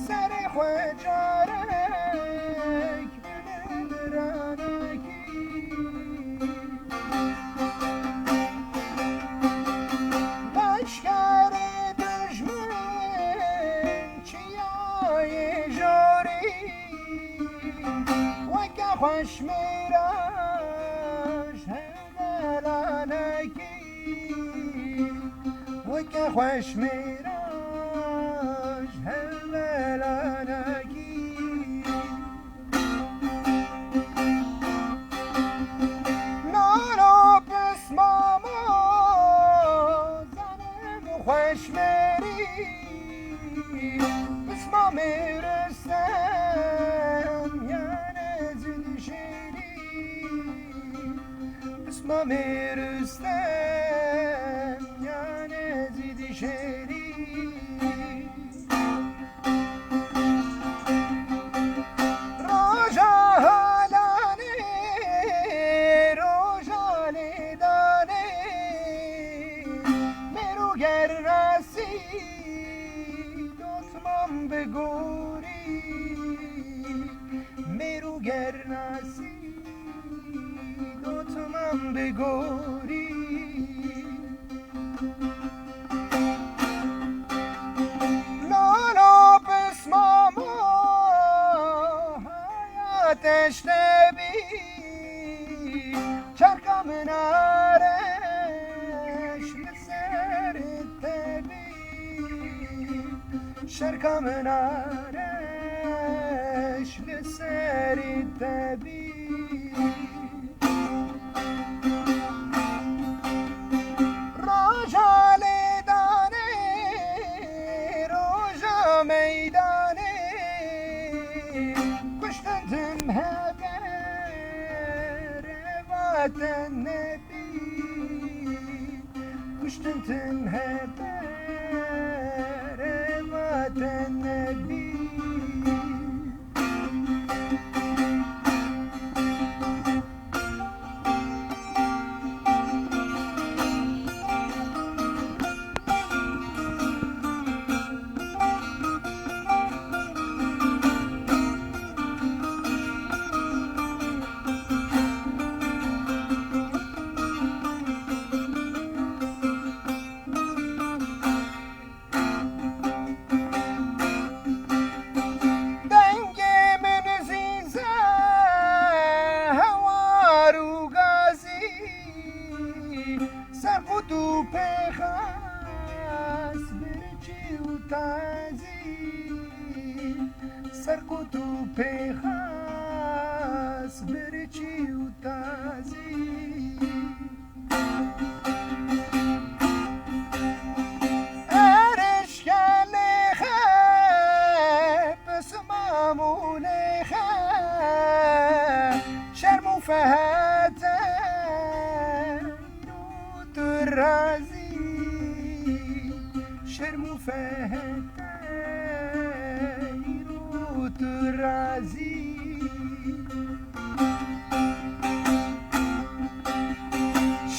سر خوجارک بلندرانکی لشکر دشمن چیای جاری وکه خوش میراش هلالانکی وکه خوش میراش هلالانکی نانا پس ماما زنم خوش میری پس ما میرسم یعنی زد شیری پس ما میرسم یعنی زد شیری بگوری میرو گرناسی دوتمم بگوری لالا پس ماما حیاتش نبی چرکم نارش لسر تبی شرکم نارش لسر تبی راجا لیدانه روژا میدانه کشتن هبر وطن نبی کشتن هبر النبي سرقدو پیخاس برچی و تازی سرقدو پیخاس برچی و تازی ارش کلی خب پس مامون خب شرم و فهد رازی شرم و فهتای رو تو رازی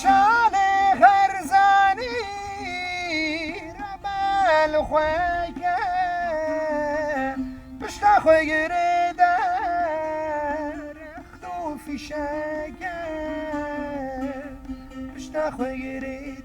شان غرزانی ربال خواه پشتا خواه گره در اختو فیشه پشتا خواه گره